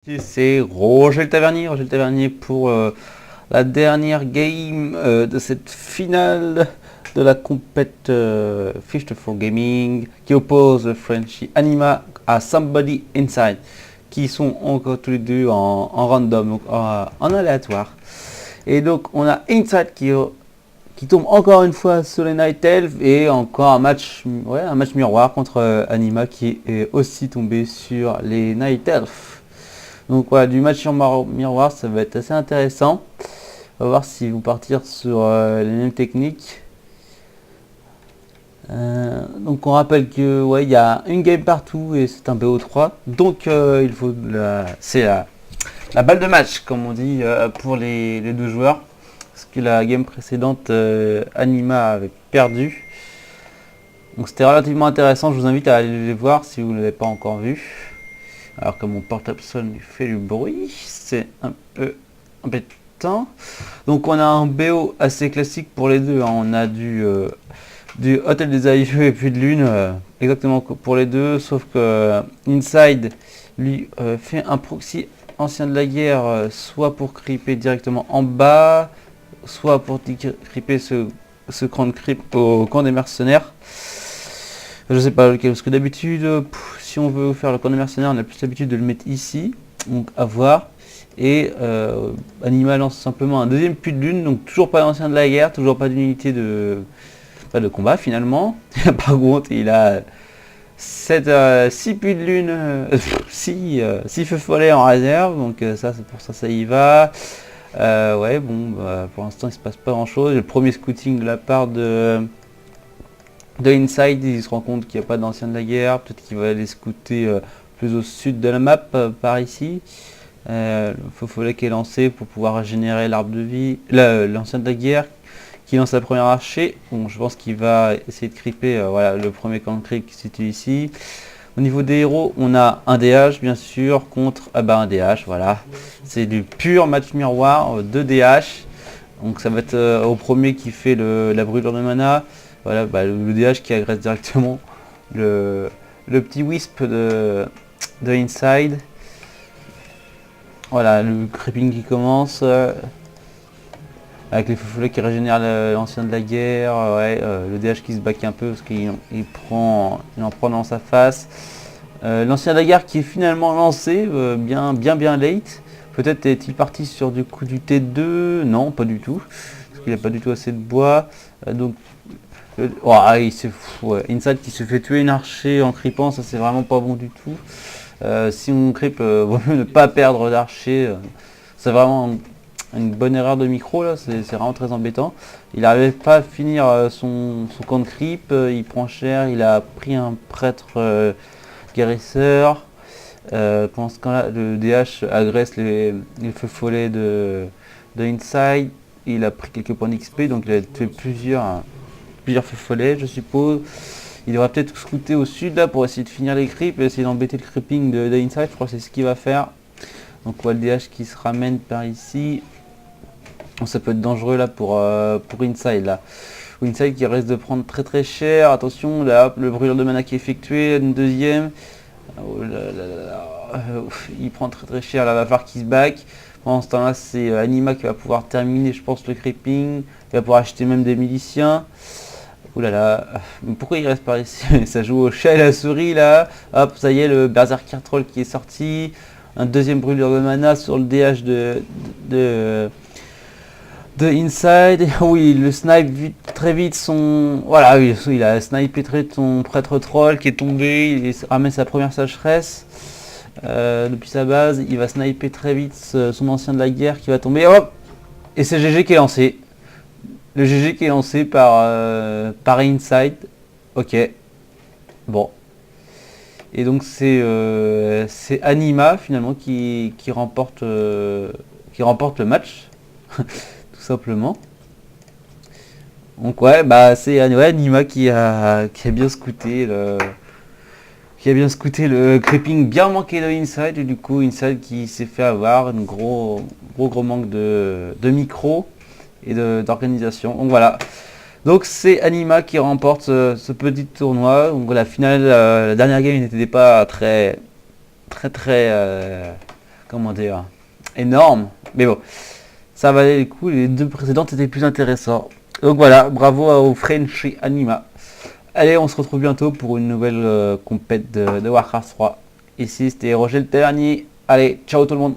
C'est Roger le Tavernier pour la dernière game de cette finale de la compète Fish for Gaming qui oppose Frenchy Anima à Somebody Inside qui sont encore tous les deux en random, donc en aléatoire. Et donc on a Inside qui tombe encore une fois sur les Night Elves et encore un match miroir contre Anima qui est aussi tombé sur les Night Elves. Donc voilà, du match sur miroir, ça va être assez intéressant. On va voir si vous partir sur les mêmes techniques. Donc on rappelle que il y a une game partout et c'est un BO3. Donc il faut c'est la balle de match, comme on dit, pour les deux joueurs. Parce que la game précédente, Anima avait perdu. Donc c'était relativement intéressant, je vous invite à aller les voir si vous ne l'avez pas encore vu. Alors que mon portable sonne, il fait du bruit, c'est un peu embêtant. Donc on a un BO assez classique pour les deux, hein. On a du Hôtel des Aïeux et puis de Lune, exactement pour les deux, sauf que Inside lui fait un proxy ancien de la guerre, soit pour creeper directement en bas, soit pour creeper ce camp de creep au camp des mercenaires. Je sais pas lequel, parce que d'habitude, si on veut faire le camp des mercenaires, on a plus l'habitude de le mettre ici, donc à voir. Et Anima lance simplement un deuxième puits de lune, donc toujours pas d'ancien de la guerre, toujours pas d'unité de combat finalement. Par contre, il a 6 puits de lune, 6 feux follets en réserve, donc ça c'est pour ça y va. Pour l'instant il se passe pas grand chose. Le premier scouting de la part de Inside, il se rend compte qu'il n'y a pas d'ancien de la guerre, peut-être qu'il va aller scouter plus au sud de la map, par ici. Le feu follet qui est lancé pour pouvoir régénérer l'arbre de vie, l'ancien de la guerre qui lance la première archer. Bon, je pense qu'il va essayer de creeper le premier camp de creep qui se situe ici. Au niveau des héros, on a un DH bien sûr contre un DH, voilà. C'est du pur match miroir, 2 DH. Donc ça va être au premier qui fait la brûlure de mana. Voilà, le DH qui agresse directement le petit wisp de Inside. Voilà, le creeping qui commence avec les feux follets qui régénèrent l'ancien de la guerre. Le DH qui se back un peu parce qu'il en prend dans sa face. L'ancien de la guerre qui est finalement lancé, bien late. Peut-être est-il parti sur du coup du T2. Non, pas du tout, parce qu'il n'a pas du tout assez de bois. Inside qui se fait tuer une archer en creepant, ça c'est vraiment pas bon du tout. Si on creep, vaut mieux ne pas perdre d'archer. C'est vraiment une bonne erreur de micro là, c'est vraiment très embêtant. Il n'arrivait pas à finir son camp de creep, il prend cher, il a pris un prêtre guérisseur. Pendant ce temps là, le DH agresse les feux follets de Inside. Il a pris quelques points d'XP, donc il a tué plusieurs feux follets, je suppose. Il devrait peut-être scouter au sud là pour essayer de finir les creeps et essayer d'embêter le creeping de Inside. Je crois que c'est ce qu'il va faire. Donc on voit le DH qui se ramène par ici. Donc, ça peut être dangereux là pour Inside là. Inside qui reste de prendre très cher. Attention là, hop, le brûlure de mana qui est effectué, une deuxième. Il prend très cher là, va falloir qu'il se back. Pendant ce temps là, c'est Anima qui va pouvoir terminer, je pense, le creeping. Il va pouvoir acheter même des miliciens. Ouh là là, pourquoi il reste par ici? Ça joue au chat et la souris là. Hop, ça y est, le Berserker Troll qui est sorti. Un deuxième brûlure de mana sur le DH de Inside. Oui, le snipe très vite son... Voilà, oui, il a snipé très son prêtre troll qui est tombé. Il ramène sa première sécheresse. Depuis sa base, il va sniper très vite son ancien de la guerre qui va tomber. Hop, et c'est GG qui est lancé. Le GG qui est lancé par Inside. Ok. Bon. Et donc c'est Anima finalement qui remporte le match. Tout simplement. Donc c'est Anima qui a bien scouté le creeping bien manqué de Inside. Et du coup Inside qui s'est fait avoir un gros manque de micro et d'organisation. Donc voilà. Donc c'est Anima qui remporte ce petit tournoi. Donc la finale, la dernière game n'était pas très comment dire, énorme. Mais bon, ça valait le coup. Les deux précédentes étaient plus intéressantes. Donc voilà, bravo au French Anima. Allez, on se retrouve bientôt pour une nouvelle compète de Warcraft 3. Ici, c'était Roger le Tavernier. Allez, ciao tout le monde.